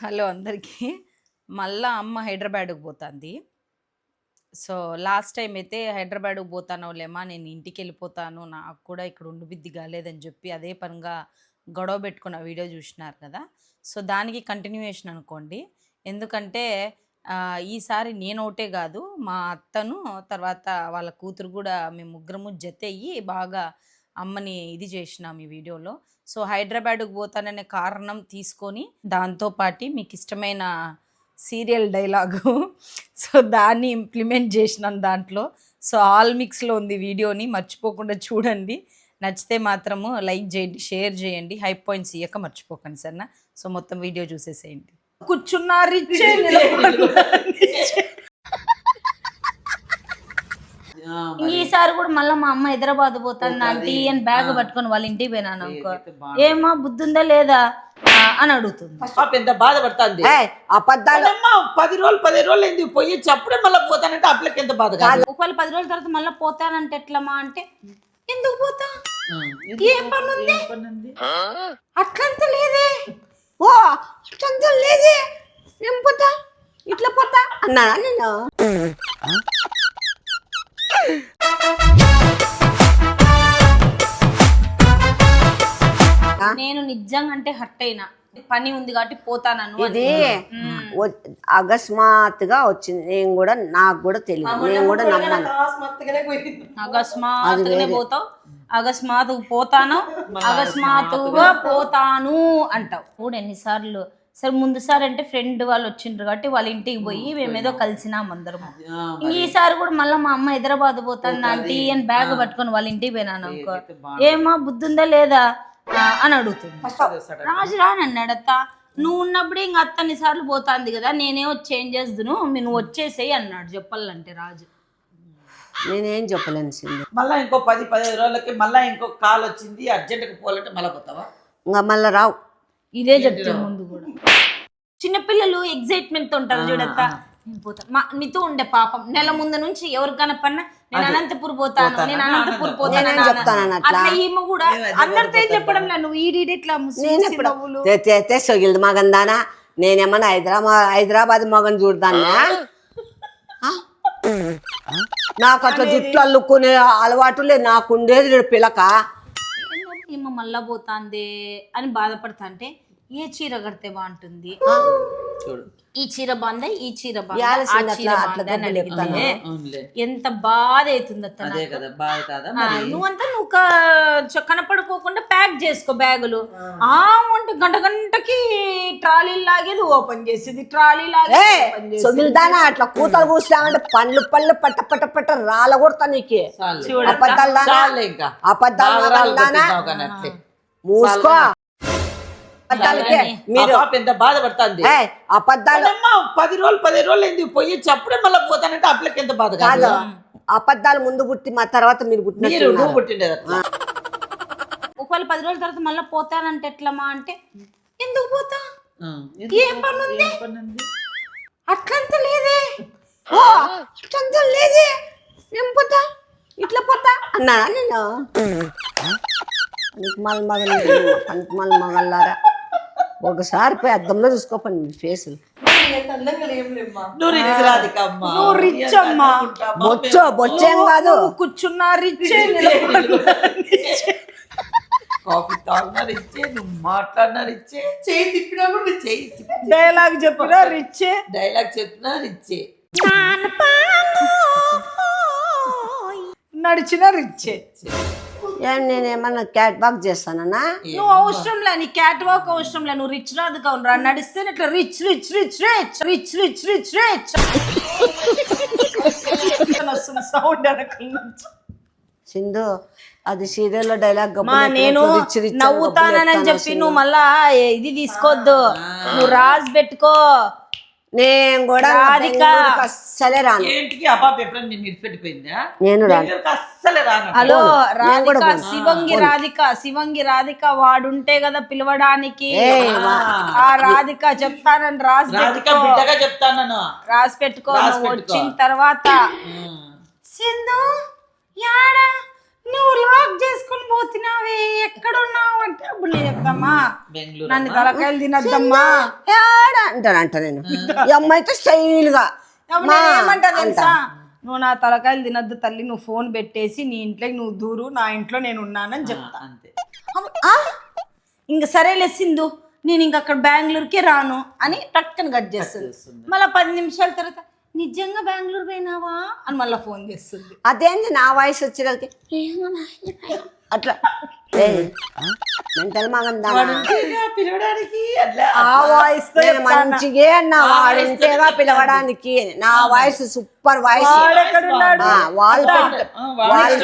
Hello అందరికీ. మళ్ళా అమ్మ హైదరాబాద్‌కి పోతాంది. సో, లాస్ట్ టైమ్ అయితే హైదరాబాద్‌కి పోతానోలేమా నేను ఇంటికెళ్ళిపోతాను. నాకు కూడా ఇక్కడ ఉండబుద్ధి కాలేదని చెప్పి అదే పనిగా గొడవ పెట్టుకున్న వీడియో చూసినారు కదా! సో, దానికి కంటిన్యూయేషన్ అనుకోండి. ఎందుకంటే ఈసారి నేనొకటే కాదు మా అత్తను తర్వాత వాళ్ళ కూతురు కూడా మేము ముగ్గురము జతయ్యి బాగా అమ్మని ఇది చేసినాం ఈ వీడియోలో. సో, హైదరాబాద్‌కి పోతాననే కారణం తీసుకొని దాంతో పాటి మీకిష్టమైన సీరియల్ డైలాగు సో, దాన్ని ఇంప్లిమెంట్ చేసినాను దాంట్లో. సో, ఆల్ మిక్స్‌లో ఉంది వీడియోని మర్చిపోకుండా చూడండి. నచ్చితే మాత్రము లైక్ చేయండి, షేర్ చేయండి. హైప్ పాయింట్స్ ఇయ్యక మర్చిపోకండి సరేనా? సో, మొత్తం వీడియో చూసేసేయండి. కూర్చున్నారిచ్చే ఈసారి కూడా మళ్ళీ మా అమ్మ హైదరాబాద్ పోతాను ఆంటీ అని బ్యాగ్ పట్టుకొని వాళ్ళ ఇంటికి పోయినాను అనుకో, ఏమా బుద్ధి ఉందా లేదా అని అడుగుతుంది. పెద్ద బాధపడుతుంది. అబద్ధాలు 10 రోజులు ఎందుకు పోయి అప్పుడే మళ్ళీ పోతానంటే అప్పటికి ఎంత బాధ కాదు. ఒకవేళ 10 రోజుల తర్వాత మళ్ళీ పోతానంటే ఎట్లమ్మా అంటే, ఎందుకు పోతా ఏం పని ఉంది అట్లంతా లేదే, ఓ అట్లంతా లేదే, ఏం పోతా ఇట్లా పోతా అన్నానా నేను. నేను నిజంగా అంటే హర్ట్ అయినా, పని ఉంది కాబట్టి పోతానను. ఇది అకస్మాత్తుగా వచ్చింది. నాకు కూడా తెలియదు, నేను కూడా నమ్మను. అకస్మాత్తుగానే పోతావు, అకస్మాత్తుగా పోతాను, అకస్మాత్తుగా పోతాను అంటావు కూడా ఎన్నిసార్లు. సరే ముందుసారి అంటే ఫ్రెండ్ వాళ్ళు వచ్చిండ్రు కాబట్టి వాళ్ళ ఇంటికి పోయి మేమేదో కలిసినాం అందరం. ఈసారి కూడా మళ్ళీ మా అమ్మ హైదరాబాద్ పోతాను ఆంటీ అని బ్యాగ్ పట్టుకొని వాళ్ళ ఇంటికి పోయినాను అనుకో, ఏమా బుద్ధి ఉందా లేదా అని అడుగుతుంది. రాజు రానన్నాడు అత్త, నువ్వు ఉన్నప్పుడే ఇంక అత్తన్ని సార్లు పోతాంది కదా, నేనేమో చేంజ్ చేద్దును నువ్వు వచ్చేసేయి అన్నాడు. చెప్పాలంటే రాజు నేనేం చెప్పలేను సింధు. మళ్ళీ ఇంకో 10-15 రోజులకి మళ్ళీ ఇంకో కాల్ వచ్చింది అర్జెంట్గా పోవాలంటే మళ్ళీ పోతావా? ఇంకా మళ్ళీ రావు. ఇదే చెప్తే ముందు కూడా చిన్నపిల్లలు ఎగ్జైట్మెంట్ తో ఉంటారు చూడత్తా, నేను పోతా నీతో ఉండే పాపం నెల ముందు నుంచి ఎవరు కనపడినా నేను అనంతపూర్ పోతాను, నేను అనంతపూర్ పోతాను చెప్తాను. అట్లా ఈమె కూడా అందరితో ఏం చెప్పడం లేదు. నువ్వు ఇట్లా సొగిల్ది మగన్ దానా, నేనేమన్నా హైదరాబాద్ మగన్ చూడదాన్నా? నాకు అట్లా జుట్టు అల్లుకునే అలవాటు లేదు, నాకు ఉండేది పిలక. ఈమె మళ్ళా పోతాందే అని బాధపడతా అంటే, ఏ చీర కడితే బాగుంటుంది, ఈ చీర బాగుందా, ఈ చీర బాగుందా, ఎంత బాధ అవుతుంది అత్త. నువ్వు కనపడుకోకుండా ప్యాక్ చేసుకో బ్యాగులు. అంటే గంటకి ట్రాలీ లాగేది ఓపెన్ చేసేది, ట్రాలీ లాగేది. సొగిల్దానా అట్లా కూతలు కూర్చామంటే పళ్ళు పట్ట పట్ట పట్ట రాళ్ళ కొడతా నీకు. అబద్ధాలు మూసుకో. మీరు పెద్ద బాధపడుతుంది. అబద్ధాలు 10 రోజులు ఎందుకు పోయి అప్పుడే మళ్ళీ పోతానంటే అప్పటికి ఎంత బాధ కాదు. అబద్ధాలు ముందు పుట్టి మా తర్వాత మీరు పుట్టిండేది. ఒకవేళ 10 రోజుల తర్వాత మళ్ళీ పోతానంటే ఎట్లమ్మా అంటే, ఎందుకు పోతా ఏం పని ఉంది అట్లంతా లేదే, ఓ అట్లంతా లేదే, ఏం పోతా ఇట్లా పోతా అన్నానా నేను. పనికిమాల మగల్లారా, ఒకసారి పోయి అద్దంలో చూసుకోపండి మీ ఫేసులు. బొచ్చేం కాదు, కూర్చున్నా రిచ్చే, కాఫీ తాగినా రిచ్చే, నువ్వు మాట్లాడినా రిచ్చే, చేయి తిప్పినా కూడా చేయి డైలాగ్ చెప్పినా రిచ్చే, డైలాగ్ చెప్పినా రిచ్చే, నడిచిన రిచ్చే. నేనేమన్నా క్యాట్ వాక్ చేస్తానన్నా? నువ్వు అవసరం లే, నీ క్యాట్ వాక్ అవసరం లే, నువ్వు రిచ్ రాదు కావునరా, నడిస్తే ఇట్లా rich rich rich rich rich rich rich rich sound Sindhu, అది సీరియల్లో డైలాగ్. నేను నవ్వుతానని చెప్పి నువ్వు మళ్ళా ఇది తీసుకోవద్దు, నువ్వు రాజ్ పెట్టుకో. నేను కూడా అస్సలే రాను. ఏంటికి ఆ పాప ఎప్పుడైనా నేను విడిచిపెట్టిపోయిందా? నేను రాను, అస్సలే రాను. హలో రాధిక, శివంగి రాధిక వాడుంటే కదా పిలవడానికి. ఆ రాధిక చెప్తానని బిడ్డగా చెప్తాను, రాసి పెట్టుకో. వచ్చిన తర్వాత సింధు యాడా నువ్వు లాక్ చేసుకుని పోతున్నావే ఎక్కడున్నావు అంటే అప్పుడు నేను చెప్తామా బెంగళూరు నన్ను తలకాయలు తినద్దమ్మా ఏడా అంట నేను ఈ అమ్మాయితో స్టైల్ గా ఏమంటా తెలుసా నువ్వు నా తలకాయలు తినద్దు తల్లి నువ్వు ఫోన్ పెట్టేసి నీ ఇంట్లోకి నువ్వు దూరు నా ఇంట్లో నేను ఉన్నానని చెప్తా అంతే. ఇంక సరేలే సింధు నేను ఇంక అక్కడ బెంగళూరుకి రాను అని టక్కన కట్ చేస్తుంది మళ్ళీ 10 నిమిషాల తర్వాత నిజంగా బెంగళూరు పోయినావా అని మళ్ళీ ఫోన్ చేస్తుంది అదేంది నా వాయిస్ వచ్చేదానికి అట్లా మెంటల్ మగం వాడుంటేగా పిలవడానికి అట్లా ఆ వాయిస్ మంచిగే అన్న వాడుంటేగా పిలవడానికి నా వాయిస్ సూపర్ వాయిస్ వాళ్ళు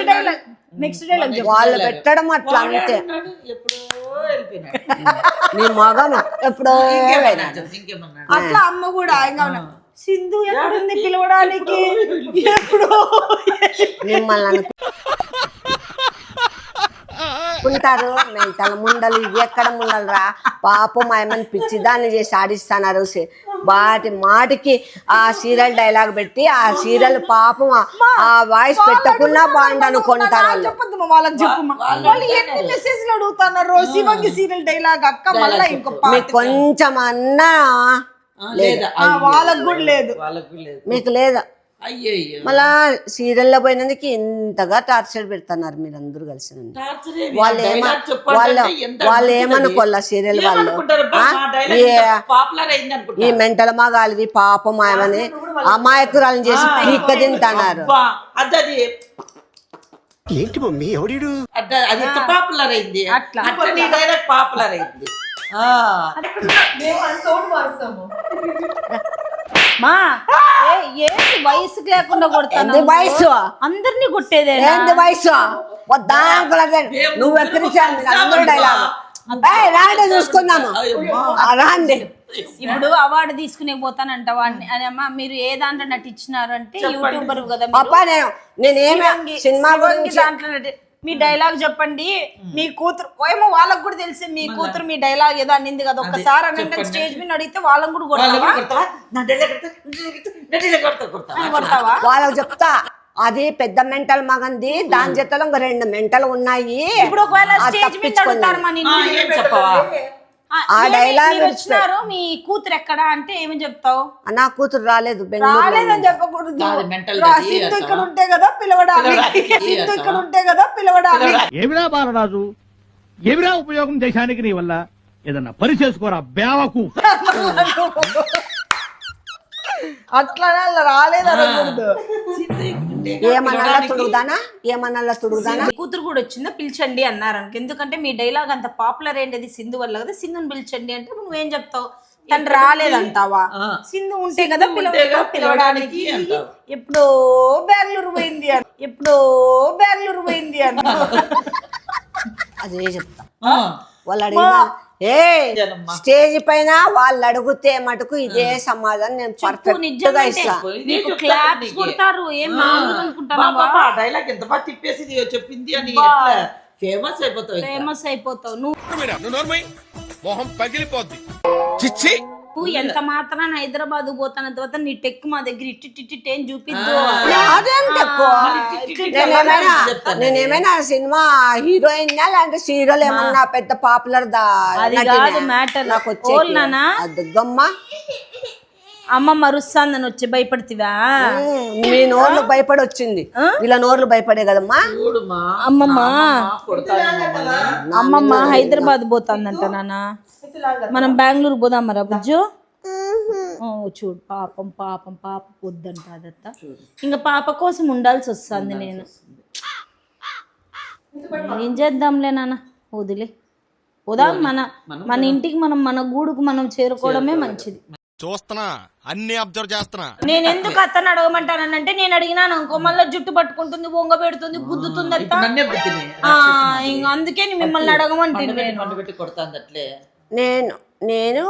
నెక్స్ట్ డైలాగ్ వాళ్ళు పెట్టడం అట్లా అంతే ఉన్నాడు, ఎప్పుడో వెళ్ళిపోయినాడు. నీ మగం ఎప్పుడో ఇంకేమన్నాడు? ఇంకేమన్నాడు? అట్లా అమ్మ కూడా ఇంకా సింధు ఎక్కడుంది పిలవడానికి ఎప్పుడో మిమ్మల్ని అనుకుంటారు మెంటల్ ముండలు ఇవి ఎక్కడ ముండలురా పాపం మా ఏమని పిచ్చిదాన్ని చేసి ఆడిస్తున్నారు వాటి మాటికి ఆ సీరియల్ డైలాగ్ పెట్టి ఆ సీరియల్ పాపం ఆ వాయిస్ పెట్టకుండా బాగుండు అనుకుంటారు వాళ్ళు చెప్పొద్దు వాళ్ళకి చెప్పు వాళ్ళు ఎన్ని మెసేజ్లు అడుగుతున్నారు రోజు శివంగి సీరియల్ డైలాగ్ అక్క మళ్ళీ ఇంకో మీకు కొంచెం అన్నా లేదా వాళ్ళకి కూడా లేదు వాళ్ళకు లేదు. మీకు లేదా అయ్యయ్యో మళ్ళా సీరియల్లో పోయినందుకు ఇంతగా టార్చర్ పెడుతున్నారు మీరందరూ కలిసి నన్ను. టార్చర్ ఏమి? వాళ్ళు ఆ ఏమ డైలాగ్ చెప్పాలంటే వాళ్ళు ఎంత వాళ్ళు మంచిదది. ఏమనుకోవాలా సీరియల్ వాళ్ళు ఏమనుకుంటారు? అబ్బా, ఆ? మా డైలాగ్ ఏ- ఇంత పాపులర్ అయింది ఈ అనుకుంటారు. మెంటల్ మగాలివి పాపం ఆయమని అమాయకురాలను చేసి పీక్క తింటున్నారు అబ్బా, అది ఏంటి మమ్మీ ఎవడీడు అది ఎంత పాపులర్ అయింది అట్లా. అట్లా నీ డైలాగ్ పాపులర్ అయింది. మా ఏంటి వయసుకి లేకుండా కొడతాను ఏంది వయసు అందరినీ కొట్టేదే ఏంది వయసు నువ్వు ఎక్కడిచ్చాను మీరు అందరూ డైలాగ్ రాండి చూసుకుందాము రాండి ఇప్పుడు అవార్డు తీసుకునే పోతానంట వాడిని అని అమ్మ మీరు ఏ దాంట్లో నటించినారు అంటే యూట్యూబర్ కదా మీరు. అప్ప నేనేమి శివంగి- సినిమా శివంగి గురించి దాంట్లో మీ డైలాగ్ చెప్పండి మీ కూతురు ఏమో వాళ్ళకి కూడా తెలిసి మీ కూతురు మీ డైలాగ్ ఏదో అనింది కదా ఒక్కసారి అనంటే స్టేజ్ మీద అడిగితే వాళ్ళని కూడా కొడతావా కొడతావా? నా డైలాగ్ కొడతా, నా డైలాగ్ కొడతా, కొడతా. కొడతావా వాళ్ళకి చెప్తా అది పెద్ద మెంటల్ మగంది దాని జతలో ఇంకా 2 మెంటలు ఉన్నాయి ఇప్పుడు ఒకవేళ అది స్టేజ్ మీద తప్పించుకున్నాను. అడుగుతారు మా నిన్ను. ఏం చెప్పవా? ఆ డైలాగ్ మీరు వచ్చినారు మీ కూతురు ఎక్కడా అంటే ఏమి చెప్తావు నా కూతురు రాలేదు బెంగళూరు రాలేదని చెప్పకూడదు కాదు, mental రా, అది సింధు అట్లా. ఇక్కడ ఉంటే కదా పిలవడానికి పిలవడానికి సింధు అట్లా. ఇక్కడ ఉంటే కదా పిలవడానికి ఏమిరా బాలరాజు ఏమిరా ఉపయోగం దేశానికి నీ వల్ల ఏదన్నా పని చేసుకోరా బేవకు అట్లానే అలా రాలేదు అనకూడదు ఏమన్నా తుడుగుదానా ఏమన్నా తుడుగుదానా మీ కూతురు కూడా వచ్చిందా పిలిచండి అన్నారు అనుకో ఎందుకంటే మీ డైలాగ్ అంత పాపులర్ ఏంటది సింధు వల్ల కదా సింధుని పిలిచండి అంటే నువ్వేం చెప్తావు తను రాలేదంటావా సింధు ఉంటే కదా ఉంటేగా పిలవడానికి అంటావు. ఎప్పుడో బెంగళూరు పోయింది అని ఎప్పుడో బెంగళూరు పోయింది అని అదే చెప్తా ఆ, వాళ్ళు అడిగిన జనమ్మా. స్టేజ్ పైన వాళ్ళు అడిగితే మటుకు ఇదే సమాధానం నేను పర్ఫెక్ట్ గా ఇస్తా నీకు క్లాప్స్ కొడతారు ఏం మామూలుగా అనుకుంటున్నావా బాబా, ఆ డైలాగ్ ఎంత బాగా తిప్పేసి ఇది చెప్పింది అని ఎట్లా ఫేమస్ అయిపోతావు ఇంకా. ఫేమస్ అయిపోతావు మొహం పగిలిపోద్ది చిచ్చి నువ్వు ఎంత మాత్రాన హైదరాబాద్ పోతాన తర్వాత నీ టెక్ మా దగ్గర ఇట్టి ఏం చూపిద్దు అదేం తక్కువ నేనేమైనా సినిమా హీరోయిన్ లేదంటే సీరియల్ ఏమన్నా పెద్ద పాపులర్ అది కాదు మ్యాటర్ నాకు ఓల్ నానా అద్దమ్మా అమ్మ మరుస్తాందని వచ్చి భయపడుతువా మీ నోర్లు భయపడి వచ్చింది వీళ్ళ నోర్లు భయపడే కదమ్మా చూడుమా, అమ్మమ్మ కొడతాను మమ్మల్ని. అమ్మమ్మ హైదరాబాద్ పోతాందంట నాన్న మనం బెంగళూరు పోదాం మరా బుజ్జు చూడు పాపం పాపం పాప వద్దంట అదత్తా ఇంకా పాప కోసం ఉండాల్సి వస్తుంది నేను ఏం చేద్దాంలే నాన్న వదిలే పోదాం మన ఇంటికి మనం మన గూడుకు మనం చేరుకోవడమే మంచిది చూస్తున్నా అన్ని అబ్జర్వ్ చేస్తున్నా నేను ఎందుకు అతను అడగమంటానంటే నేను అడిగినాను అనుకో మళ్ళీ జుట్టు పట్టుకుంటుంది బొంగ పెడుతుంది గుద్దుతుంది అత్త నన్నే బుద్ధిని ఇంకా అందుకే మిమ్మల్ని అడగమంటుంది నేను మండు పెట్టి కొడతాంది అట్లే నేను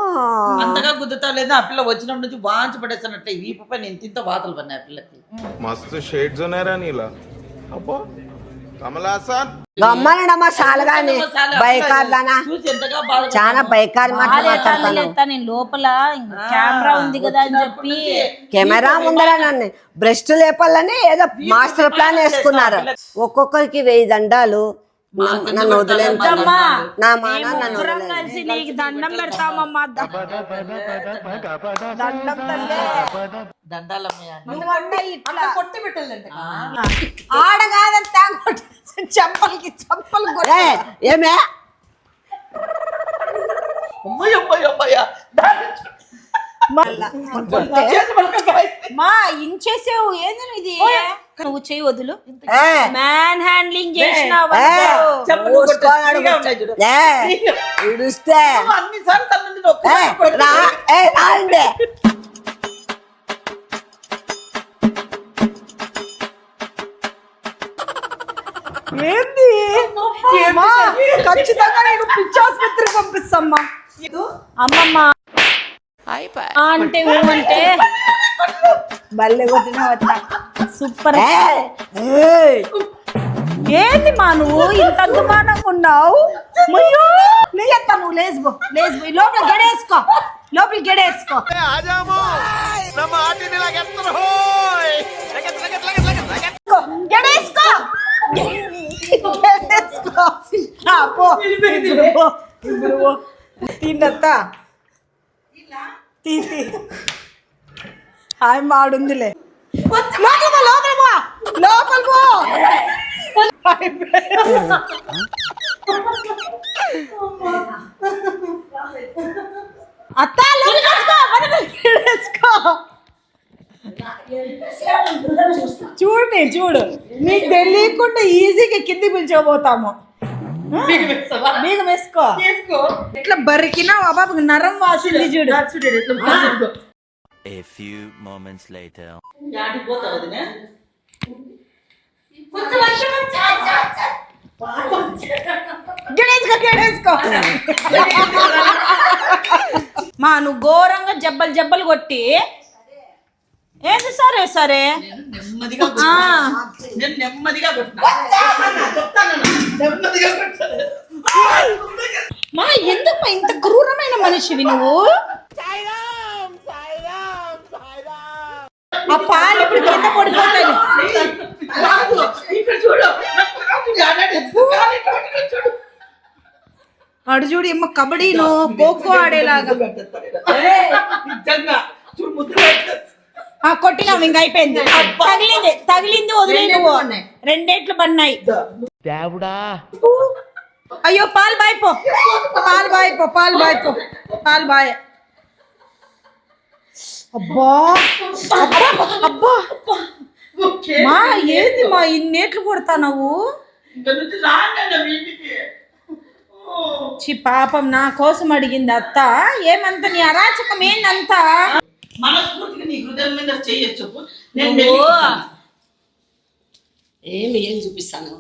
అంతగా గుద్దుతా లేదా ఆ పిల్ల వచ్చినప్పటి నుంచి వాంచి పడేస్తానట్లే వీపు పైన ఇంత వాతలు పడినాయి ఆ పిల్లకి मस्त शेड्स नाही नीला अप्पा గమ్మనమ్మా చాలు కానీ బైకార్లనా చూసి ఎంతగా బాధ చాలా బైకార్ మాట మాట్లాడతాను నేను లోపల కెమెరా ఉంది కదా అని చెప్పి కెమెరా ముందర నన్ను బ్రెస్ట్ లేపాలని ఏదో మాస్టర్ ప్లాన్ వేసుకున్నారు. ఒక్కొక్కరికి 1000 దండాలు. నన్ను వదిలేదు నా మాన నన్ను వదిలేదు. కలిసి నీకు దండం పెడతామమ్మా. దండం తల్లే. దండాలమ్మయ్య నువ్వన్నా ఇట్లా కొట్టి పెట్టాలంటే ఆడ కాదని తాగొట్టు చంపలకి చంపలు ఏ, ఏమే అమ్మయ్య మా ఇంచేసావు ఏంది ఇది నువ్వు చెయ్యి వదులు. ఏ, మ్యాన్ హ్యాండ్లింగ్ చేసినావు ఏ, మూసుకొని అడుగు. ఏ, ఇడుస్తే అన్నిసార్లు తన ఏ, రాండి. ఏంది ఖచ్చితంగా నేను పిచ్చి ఆసుపత్రికి పంపిస్తామ్మా. అమ్మమ్మ అంటే అంటే బల్లె కొట్టిన వద్దా సూపర్. ఏంది మా నువ్వు ఇంత అద్దుమానంగా ఉన్నావు? లేత నువ్వు లేచిపో లేచిపో లోపల గడేసుకో లోపల గడేసుకో. గడేసుకో తిన్నత్తా తీసి హాయ్ మాడుందిలే లోపల పో అత్త చూడు చూడు నీకు తెలియకుండా ఈజీగా కింది పిలిచోపోతాము. మీకు వేసుకో ఇట్లా బరికినా బాబు నరం వాసింది చూడు. A few moments later. మా నువ్వు ఘోరంగా జబ్బలు జబ్బలు కొట్టి ఏంది సరే సరే నెమ్మదిగా మా ఎందుకు ఇంత క్రూరమైన మనిషివి నువ్వు? ఆ పాలు ఇప్పుడు కింద పడిపోతాయి. అడు చూడు ఏమో కబడ్డీను ఖోఖో ఆడేలాగా కొట్టినావు ఇంక అయిపోయింది. తగిలింది తగిలింది వదిలే నువ్వు 2 ఏట్లు పడినాయి. అయ్యో పాలు బాయిపో పాలు బాయిపో పాలు బాయిపో పాలు బాయ్. అబ్బా అబ్బా అబ్బా మా ఏంది మా ఇన్నేట్లు కొడతా నువ్వు? చి పాపం నా కోసం అడిగింది అత్త. ఏమంత నీ అరాచకం ఏందంతా? మనస్ఫూర్తిగా నీ హృదయం మీద చేయొచ్చు. ఏం చూపిస్తాను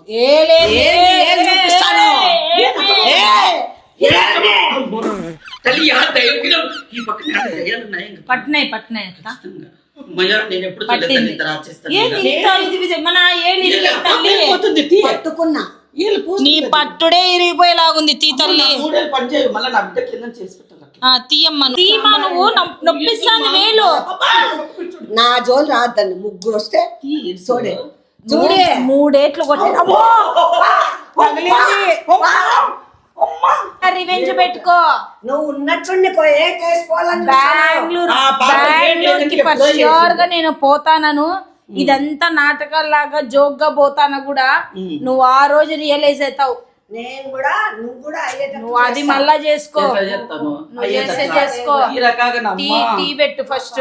పట్నాయి పట్నాయి పట్టుకున్నా నీ పట్టుడే ఇరిగిపోయేలాగుంది తీ తల్లి. తీయమ్మను తీయమా నువ్వు నొప్పిస్తాను వేలు. నా జోలు రాద్దండి. ముగ్గురు వస్తే చూడే చూడే 3 ఏట్లు కొట్టి రివెంజ్ పెట్టుకో. నువ్వు ఉన్నట్టుండి బెంగళూరుకి ఫస్ట్ ష్యూర్ గా నేను పోతానను. ఇదంతా నాటకాల్లాగా జోక్ గా పోతాను కూడా నువ్వు ఆ రోజు రియలైజ్ అవుతావు. నేను కూడా నువ్వు అది మళ్ళా చేసుకో. నువ్వు చేసుకో. టీ పెట్టు ఫస్ట్.